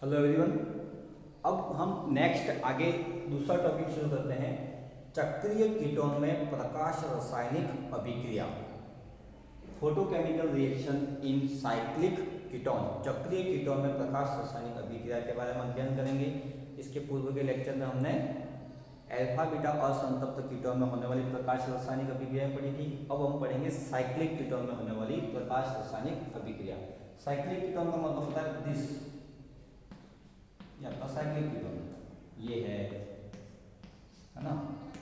Hello everyone. अब हम next आगे दूसरा टॉपिक शुरू करते हैं। चक्रीय कीटोन में प्रकाश रासायनिक अभिक्रिया, photochemical reaction in cyclic ketone. चक्रीय कीटोन में प्रकाश रासायनिक अभिक्रिया के बारे में अध्ययन करेंगे। इसके पूर्व के लेक्चर में हमने अल्फा बीटा असंतप्त कीटोन में होने वाली प्रकाश रासायनिक अभिक्रिया पढ़ी थी। अब हम पढ़ेंगे साइक्लिक कीटोन में होने वाली प्रकाश रासायनिक अभिक्रिया। साइक्लिक कीटोन का मतलब होता है दिस, आपका साइक्लिक कीटोन ये है ना।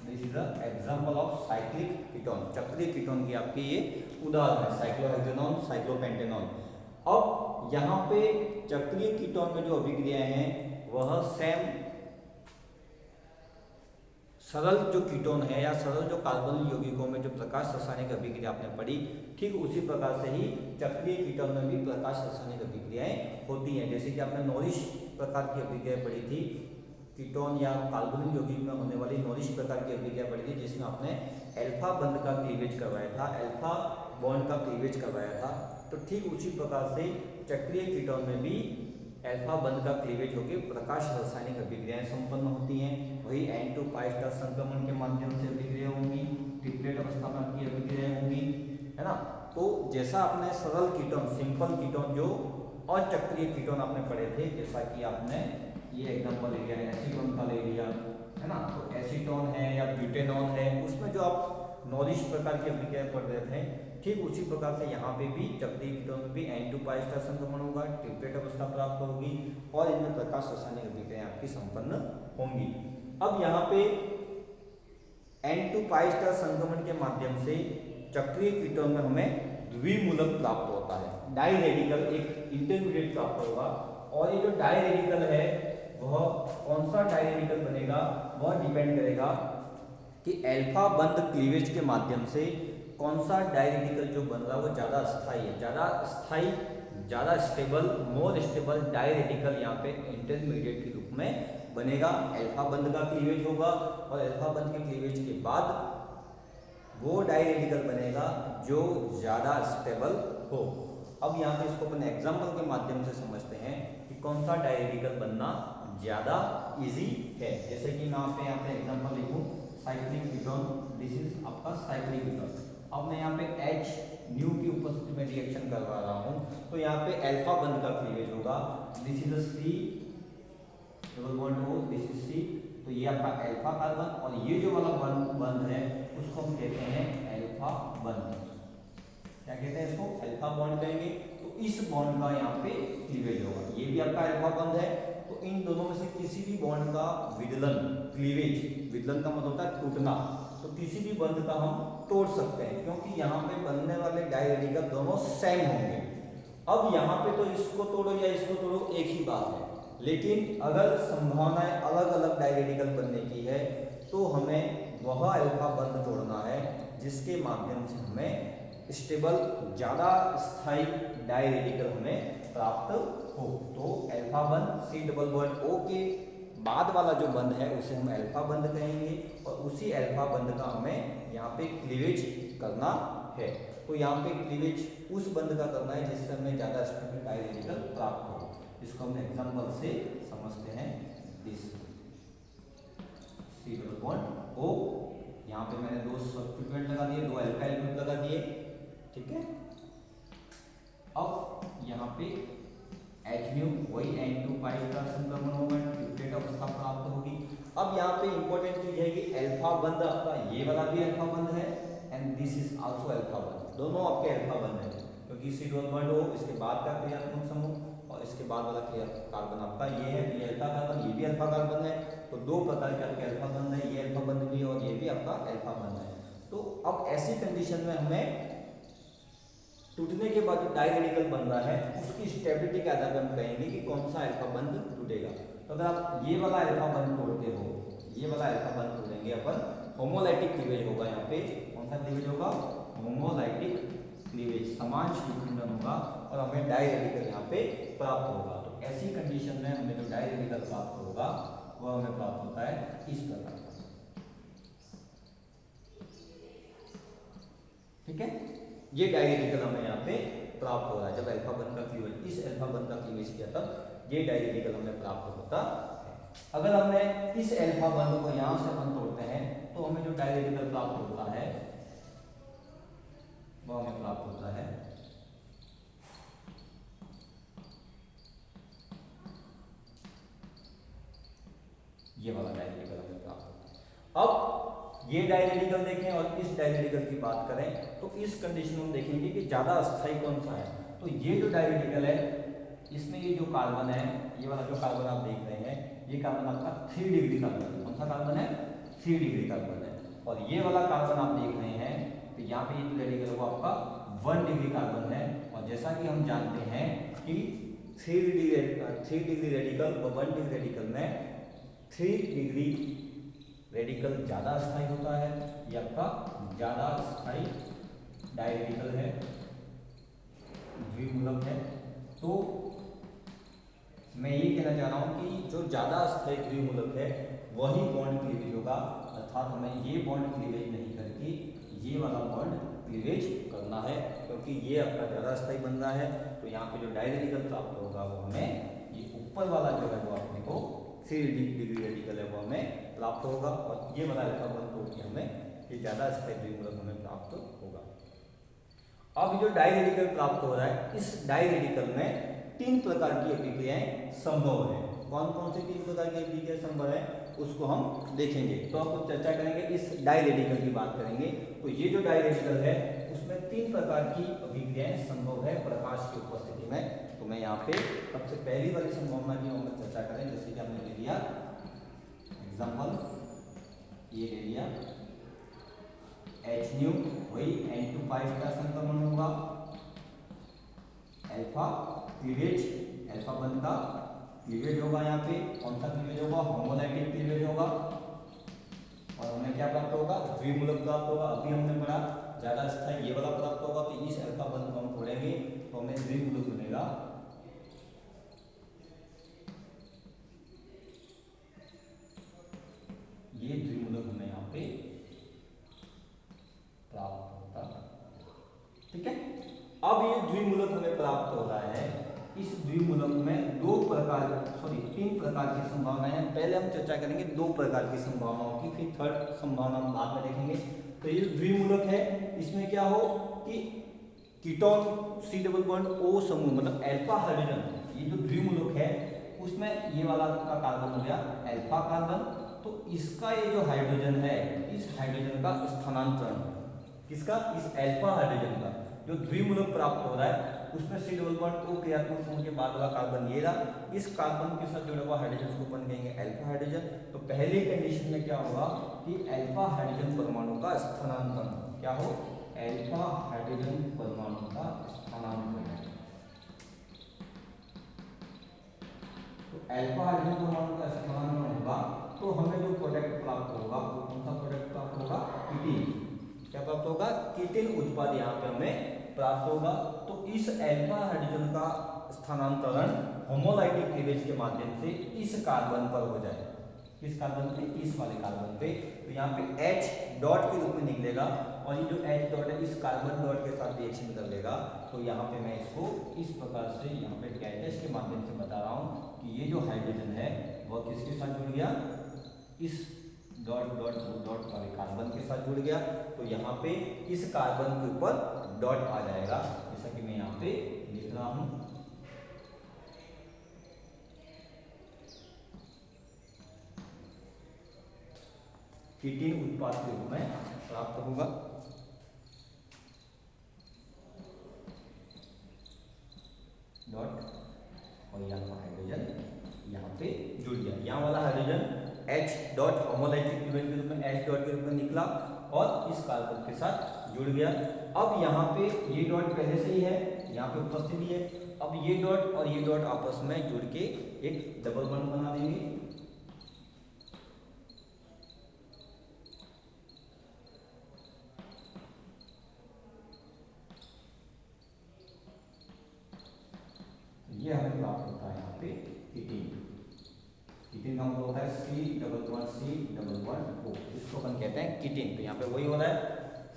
This is the example of cyclic ketone. चक्रीय कीटोन की आपकी ये उदाहरण है, साइक्लोहेक्सेनॉन, साइक्लोपेंटेनॉन। अब यहाँ पे चक्रीय कीटोन में जो अभिक्रियाएं हैं वह सेम सरल जो कीटोन है या सरल जो कार्बन यौगिकों में जो प्रकाश रासायनिक अभिक्रिया आपने पढ़ी, ठीक उसी प्रकार से ही चक्रीय कीटोन में भी प्रकाश रासायनिक अभिक्रियाएं होती हैं। जैसे कि आपने नॉरिश प्रकार की अभिक्रिया पढ़ी थी, कीटोन या कार्बन यौगिक में होने वाली नॉरिश प्रकार की अभिक्रिया पढ़ी थी, जिसमें आपने अल्फा बंध का क्लीवेज करवाया था, अल्फा बॉन्ड का क्लीवेज करवाया था। तो ठीक उसी प्रकार से चक्रीय कीटोन में भी अल्फा बंध का क्लीवेज होकर प्रकाश रासायनिक अभिक्रियाएं संपन्न होती हैं। वही N2 पाई स्टार संक्रमण के माध्यम से अभिक्रिया होंगी, ट्रिपलेट अवस्था में आपकी अभिक्रियाएं होंगी, है ना। तो जैसा आपने सरल कीटोन, सिंपल कीटोन जो अचक्रीय कीटोन आपने पढ़े थे, जैसा कि आपने ये एग्जांपल ले लिया, एसीटोन का ले लिया, है ना। तो एसीटोन है या ब्यूटेनॉन है, उसमें जो आप नॉरिश प्रकार की अभिक्रियाएं पढ़ रहे थे, ठीक उसी प्रकार से यहाँ पे भी चक्रीय कीटोन में भी N2 पाई स्टार संक्रमण होगा, ट्रिपलेट अवस्था प्राप्त होगी और इनमें प्रकाश रासायनिक अभिक्रियाएं आपकी संपन्न होंगी। अब यहाँ पे N2 पाई स्टार संक्रमण के माध्यम से चक्रीय कीटोन में हमें द्विमूलक प्राप्त होता है, डाई रेडिकल एक इंटरमीडिएट प्राप्त होगा। और ये जो डाई रेडिकल है वह कौन सा डाई रेडिकल बनेगा, वह डिपेंड करेगा कि अल्फा बंध क्लीवेज के माध्यम से कौन सा डाई रेडिकल जो बन रहा है वो ज़्यादा स्थायी है, ज़्यादा स्थायी, ज़्यादा stable, more stable di radical यहाँ पे इंटरमीडिएट के रूप में बनेगा। अल्फा बंध का क्लीवेज होगा और अल्फा बंध के क्लीवेज के बाद वो डाई रेडिकल बनेगा जो ज़्यादा स्टेबल हो। अब यहाँ पे इसको अपने एग्जाम्पल के माध्यम से समझते हैं कि कौन सा डाई रेडिकल बनना ज़्यादा इजी है। जैसे कि मैं यहाँ पे एग्जाम्पल लिखूँ, साइक्लिक कीटोन, दिस इज आपका साइक्लिक कीटोन। अब मैं यहाँ पे H न्यू की उपस्थिति में रिएक्शन करवा रहा हूँ, तो यहाँ पे अल्फा बंध का क्लीवेज होगा, this is C double bond O, this is C। तो ये आपका अल्फा कार्बन और ये जो वाला बंध है उसको हम कहते हैं अल्फा बंध। क्या कहते हैं इसको? अल्फा बॉन्ड कहेंगे। तो इस बॉन्ड का यहाँ पे क्लीवेज होगा, ये भी आपका अल्फा बंध है। तो इन दोनों में से किसी भी बॉन्ड का विदलन, क्लीवेज, विदलन का मतलब होता है टूटना, तो किसी भी बंध का हम तोड़ सकते हैं क्योंकि यहाँ पे बनने वाले डाई रेडिकल दोनों सेम होंगे। अब यहाँ पे तो इसको तोड़ो या इसको तोड़ो एक ही बात है, लेकिन अगर संभावनाएं अलग अलग डाई रेडिकल बनने की है तो हमें वह अल्फा बंध तोड़ना है जिसके माध्यम से हमें स्टेबल, ज़्यादा स्थायी डाई रेडिकल हमें प्राप्त हो। तो अल्फा बंध C डबल बॉन्ड O के बाद वाला जो बंध है उसे हम अल्फा बंध कहेंगे और उसी अल्फा बंध का हमें यहाँ पे क्लीवेज करना है। तो यहाँ पे क्लीवेज उस बंध का करना है जिससे हमें ज़्यादा स्टेबल डाई रेडिकल प्राप्त हो। इसको हम एग्जांपल से समझते हैं। This C double bond O, यहाँ पे मैंने दो सब्स्टिट्यूएंट लगा दिए, दो अल्काइल ग्रुप लगा दिए, ठीक है। अब यहाँ पे H न्यू वही N2 पाई स्टार संक्रमण होगा, ट्रिपलेट अवस्था प्राप्त होगी। अब यहाँ पे इंपॉर्टेंट चीज है कि अल्फा बंध आपका ये वाला भी अल्फा बंध है and this is also alpha बंध, दोनों आपके अल्फा बंध है क्योंकि C डबल बॉन्ड O इसके बाद का क्रियात्मक समूह और इसके बाद वाला कार्बन आपका ये है, ये अल्फा कार्बन, ये भी अल्फा कार्बन है। तो दो प्रकार के आपके अल्फा बंध है, ये अल्फा बंध भी और ये भी आपका अल्फा बंध है। तो अब ऐसी कंडीशन में हमें टूटने के बाद जो डाई रेडिकल बन रहा है उसकी स्टेबिलिटी के आधार पर हम कहेंगे कि कौन सा अल्फा बंध टूटेगा। तो अगर आप ये वाला अल्फा बंध तोड़ते हो, ये वाला अल्फा बंध तोड़ेंगे अपन, होमोलाइटिक क्लीवेज होगा। यहाँ पे कौन सा क्लीवेज होगा? होमोलाइटिक क्लीवेज, समान विखंडन होगा और हमें डाई रेडिकल यहाँ पे प्राप्त होगा। तो ऐसी कंडीशन में हमें जो डाई रेडिकल प्राप्त होगा वह हमें प्राप्त होता है इस प्रकार, ठीक है। ये डाई रेडिकल हमें यहाँ पे प्राप्त हो रहा है जब अल्फा बंध का क्लीवेज, इस अल्फा बंध का क्लीवेज किया तब ये डायरेडिकल हमें प्राप्त होता है। अगर हमने इस अल्फा बंध को यहाँ से बंद तोड़ते हैं तो हमें जो डायरेडिकल प्राप्त होता है वो हमें प्राप्त होता है ये वाला डायरेडिकल हमें प्राप्त होता है। अब ये डायरेडिकल देखें और इस डायरेडिकल की बात करें तो इस कंडीशन में हम देखेंगे कि ज्यादा अस्थायी कौन सा है। तो ये जो डायरेडिकल है इसमें ये जो कार्बन है, ये वाला जो कार्बन आप देख रहे हैं, ये कार्बन आपका 3 डिग्री कार्बन है। कौन सा कार्बन है? 3 डिग्री कार्बन है। और ये वाला कार्बन आप देख रहे हैं तो यहाँ पे ये डायरेडिकल वो आपका 1 डिग्री कार्बन है। और जैसा कि हम जानते हैं कि 3 डिग्री रेडिकल और 1 डिग्री रेडिकल में 3 डिग्री रेडिकल ज्यादा अस्थायी होता है, ये आपका ज्यादा अस्थायी डायरेडिकल है, द्विमूलक है। तो मैं ये कहना चाह रहा हूँ कि जो ज्यादा अस्थायी द्विमूलक है वही बॉन्ड क्लीवेज होगा, अर्थात हमें ये बॉन्ड क्लीवेज नहीं करके ये वाला बॉन्ड क्लीवेज करना है, क्योंकि ये आपका ज्यादा अस्थायी बन रहा है। तो यहाँ पे जो डायरेडिकल प्राप्त होगा वो हमें ये ऊपर वाला जो है वो अपने को 3 डिग्री रेडिकल है वो हमें प्राप्त होगा। और ये वाला अल्फा बंध तोड़ के हमें ये ज्यादा अस्थायी द्विमूलक हमें प्राप्त होगा। अब जो डायरेडिकल प्राप्त हो रहा है, इस डायरेडिकल में 3 प्रकार की अभिक्रियाएं संभव है। कौन कौन सी 3 प्रकार की अभिक्रियाएं संभव है उसको हम देखेंगे। तो आप चर्चा करेंगे, इस डायरेडिकल की बात करेंगे। तो ये जो डायरेडिकल है उसमें 3 प्रकार की अभिक्रियाएं संभव है प्रकाश की उपस्थिति में। तो मैं यहाँ पे सबसे पहली वाली संभावना की हम चर्चा करें, जैसे कि हमने ले लिया एग्जाम्पल, ये ले लिया H न्यू, वही N2 का संक्रमण होगा, अल्फा क्लीवेज, अल्फा बंध का क्लीवेज होगा। यहाँ पे कौन सा क्लीवेज होगा? होमोलाइटिक क्लीवेज होगा। और हमें क्या प्राप्त होगा? द्विमूलक प्राप्त होगा। अभी हमने पढ़ा ज्यादा अस्थायी ये वाला प्राप्त होगा। तो इस अल्फा बंध को हम तोड़ेंगे तो हमें द्विमूलक मिलेगा, ये द्विमूलक हमें यहाँ पे प्राप्त होता है। ठीक है, अब ये द्विमूलक हमें प्राप्त हो रहा है। इस द्विमूलक में 3 प्रकार की संभावनाएं हैं। पहले हम चर्चा करेंगे 2 प्रकार की संभावनाओं की, फिर थर्ड संभावना हम बाद में देखेंगे। तो ये द्विमूलक है, इसमें क्या हो कि ketone C double bond O समूह मतलब अल्फा हाइड्रोजन, ये जो द्विमूलक है उसमें ये वाला का कार्बन हो गया अल्फा कार्बन। तो इसका ये जो हाइड्रोजन है, इस हाइड्रोजन का स्थानांतरण, किसका? इस अल्फा हाइड्रोजन का जो द्विमूलक प्राप्त हो रहा है उसमें C डबल बॉन्ड O क्रियात्मक समूह के बाद वाला कार्बन ये रहा, इस कार्बन के साथ जुड़ा हुआ हाइड्रोजन को अपन कहेंगे अल्फा हाइड्रोजन। तो पहली कंडीशन में क्या होगा कि अल्फा हाइड्रोजन परमाणु का स्थानांतरण, क्या हो? अल्फा हाइड्रोजन परमाणु का स्थानांतरण। तो अल्फा हाइड्रोजन परमाणु का स्थानांतरण होगा तो हमें जो प्रोडक्ट प्राप्त होगा वो कौन सा प्रोडक्ट प्राप्त होगा? कीटिन। क्या प्राप्त होगा? कीटिन उत्पाद यहाँ पे हमें प्राप्त होगा। तो इस अल्फा हाइड्रोजन का स्थानांतरण होमोलाइटिक क्लीवेज के माध्यम से इस कार्बन पर हो जाए। किस कार्बन पे? इस वाले कार्बन पे। तो यहाँ पे H डॉट के रूप में निकलेगा और ये जो H डॉट है इस कार्बन डॉट के साथ रिएक्शन कर लेगा। तो यहाँ पे मैं इसको इस प्रकार से यहाँ पे डैश के माध्यम से बता रहा हूँ कि ये जो हाइड्रोजन है वह किसके साथ जुड़ गया? इस डॉट डॉट डॉट वाले कार्बन के साथ जुड़ गया। तो यहाँ पे इस कार्बन के ऊपर डॉट आ जाएगा, जैसा कि मैं यहाँ पे लिख रहा हूं। कीटिन उत्पाद के रूप में प्राप्त होगा। डॉट और यहाँ का हाइड्रोजन यहाँ पे जुड़ गया। यहाँ वाला hydrogen H dot homolytic cleavage के रूप में H डॉट के रूप में निकला और इस कार्बन के साथ जुड़ गया। अब यहाँ पे ये डॉट पहले से ही है, यहाँ पे उपस्थित है। अब ये डॉट और ये डॉट आपस में जुड़ के एक डबल बॉन्ड बना देंगे। ये हमें प्राप्त होता है यहाँ पे कीटिन। कीटिन का मतलब होता है C डबल बॉन्ड O, इसको अपन कहते हैं कीटिन। तो यहाँ पे वही हो रहा है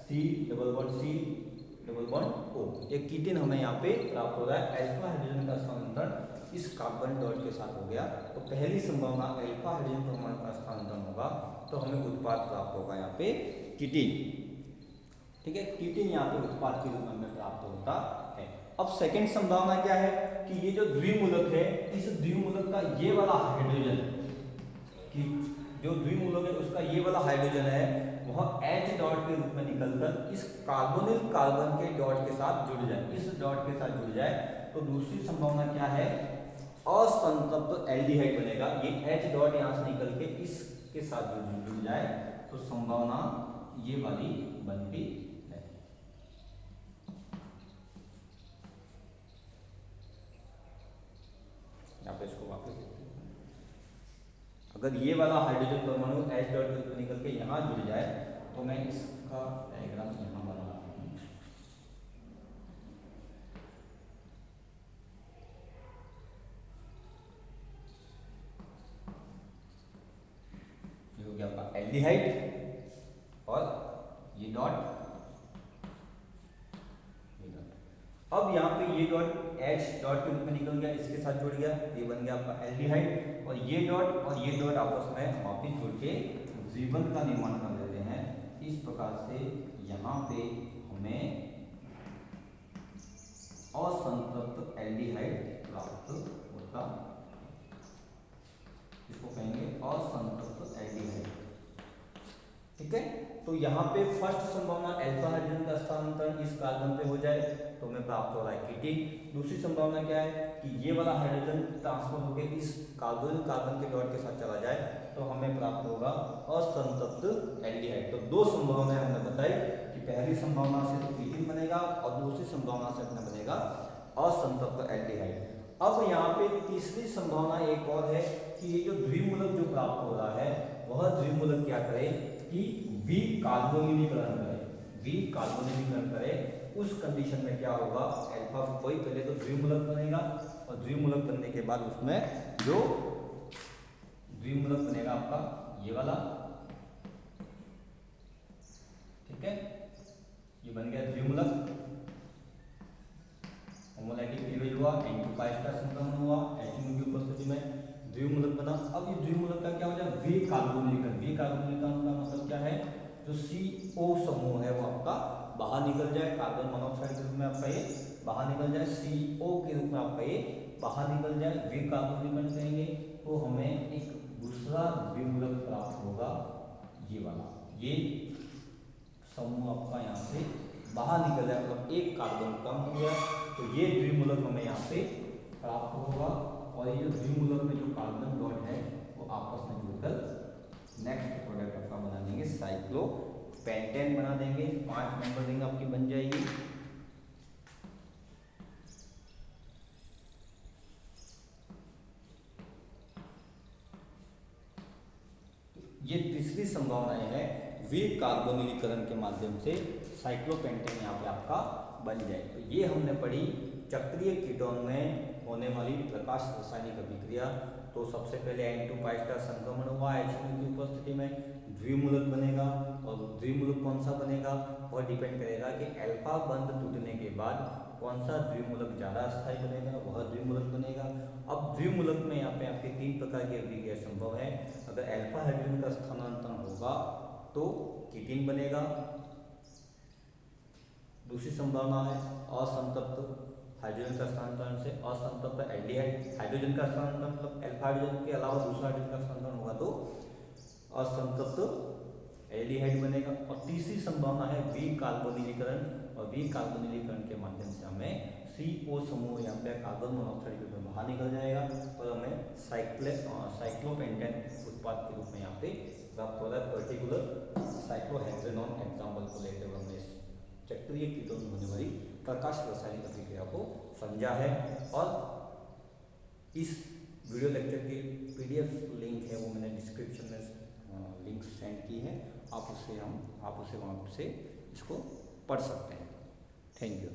C डबल बॉन्ड O, एक कीटिन हमें यहाँ पे प्राप्त हो रहा है। अल्फा हाइड्रोजन का स्थानांतरण इस कार्बन डॉट के साथ हो गया, तो पहली संभावना अल्फा हाइड्रोजन परमाणु का स्थानांतरण होगा, तो हमें उत्पाद प्राप्त होगा यहाँ पे कीटीन। ठीक है, कीटीन यहाँ पे उत्पाद के रूप में हमें प्राप्त होता है। अब सेकंड संभावना क्या है कि ये जो द्विमूलक है, इस द्विमूलक का ये वाला हाइड्रोजन, कि जो द्विमूलक है उसका ये वाला हाइड्रोजन है, वह H डॉट के रूप में निकलकर इस कार्बोनिल कार्बन के डॉट के साथ जुड़ जाए, इस डॉट के साथ जुड़ जाए, तो दूसरी संभावना क्या है, असंतृप्त एल्डिहाइड बनेगा। ये H डॉट यहाँ से निकल के इसके साथ जुड़ जाए, तो संभावना ये वाली बनती है। यहाँ पे इसको वापस देखते हैं, अगर ये वाला हाइड्रोजन परमाणु H डॉट के रूप में निकल के यहाँ जुड़ जाए, तो मैं इसका डायग्राम यहाँ बना रहा हूँ। ये हो गया आपका एल्डिहाइड और ये डॉट, अब यहाँ पे ये डॉट H डॉट के रूप में निकल गया, इसके साथ जुड़ गया, ये बन गया आपका एल्डिहाइड, और ये डॉट आपस में वापिस जुड़ के जीवन का निर्माण कर देते हैं। इस प्रकार से यहाँ पे हमें असंतृप्त एल्डिहाइड प्राप्त होता, इसको कहेंगे असंतृप्त एल्डिहाइड। ठीक है, तो यहाँ पे फर्स्ट संभावना अल्फा हाइड्रोजन का स्थानांतरण इस कार्बन पे हो जाए, तो हमें प्राप्त हो रहा है कीटीन। दूसरी संभावना क्या है कि ये वाला हाइड्रोजन ट्रांसफर होकर इस कार्बन के डॉट के साथ चला जाए, तो हमें प्राप्त होगा असंतृप्त एल्डिहाइड। तो दो संभावनाएं हमने बताई कि पहली संभावना से तो कीटीन बनेगा और दूसरी संभावना से अपना बनेगा असंतृप्त एल्डिहाइड। अब यहाँ पे तीसरी संभावना एक और है कि ये जो द्विमूलक जो प्राप्त हो रहा है, वह द्विमूलक क्या करे कि विकार्बोनिलीकरण करे। उस कंडीशन में क्या होगा, अल्फा वही पहले तो द्विमूलक बनेगा, और द्विमूलक बनने के बाद उसमें जो द्विमूलक बनेगा आपका ये वाला, ठीक है, ये बन गया द्विमूलक, होमोलाइटिक क्लीवेज हुआ, N2 का इसका संक्रमण हुआ, HNO की उपस्थिति में द्विमूलक बना। अब ये द्विमूलक का क्या हो जाए, विकार्बोनिलीकरण का मतलब क्या है, जो CO समूह है वो आपका बाहर निकल जाए, कार्बन मोनोऑक्साइड के रूप में आपका ये बाहर निकल जाए, CO के रूप में आपका ये बाहर निकल जाए, विकार्बोनिलीकरण करेंगे, तो हमें एक दूसरा द्विमूलक प्राप्त होगा, ये वाला, ये समूह आपका यहाँ से बाहर निकल जाए, मतलब एक कार्बन कम हो गया, तो ये द्विमूलक हमें यहाँ से प्राप्त होगा, और ये जो द्विमूलक में जो कार्बन डॉट है वो आपस में जुड़कर नेक्स्ट प्रोडक्ट आपका बना देंगे, साइक्लोपेंटेन बना देंगे, 5 मेंबर रिंग आपकी बन जाएगी। ये तीसरी संभावना है विकार्बोनिलीकरण के माध्यम से साइक्लोपेंटेन यहाँ पे आपका बन जाए। तो ये हमने पढ़ी चक्रीय कीटोन में होने वाली प्रकाश रासायनिक अभिक्रिया। तो सबसे पहले N2 का संक्रमण हुआ, HNO की उपस्थिति में द्विमूलक बनेगा, और द्विमूलक कौन सा बनेगा और डिपेंड करेगा कि अल्फा बंध टूटने के बाद कौन सा द्विमूलक ज़्यादा स्थायी बनेगा, वह द्विमूलक बनेगा। अब द्विमूलक में यहाँ पे आपके 3 प्रकार की अभिक्रिया संभव है। अगर अल्फा हाइड्रोजन का स्थानांतरण होगा तो कीटीन बनेगा। दूसरी संभावना है असंतृप्त हाइड्रोजन का स्थानांतरण से असंतृप्त एल्डिहाइड, हाइड्रोजन का स्थानांतरण मतलब अल्फा हाइड्रोजन के अलावा दूसरा हाइड्रोजन का स्थानांतरण होगा तो असंतृप्त एल्डिहाइड बनेगा। और तीसरी संभावना है विकार्बोनिलीकरण, और विकार्बोनिलीकरण के माध्यम से हमें CO समूह यहाँ पे कार्बन मोनोऑक्साइड के रूप में बाहर निकल जाएगा, और हमें साइक्लोपेंटेन उत्पाद के रूप में यहाँ पे प्राप्त हो रहा है। पर्टिकुलर साइक्लोहेक्सेनॉन एग्जाम्पल को लेते हुए हमने इस चक्रीय कीटोन में होने वाली प्रकाश रासायनिक अभिक्रिया को समझा है। और इस वीडियो लेक्चर की PDF लिंक है वो मैंने डिस्क्रिप्शन में लिंक सेंड की है, आप उसे वहाँ से इसको पढ़ सकते हैं। Thank you.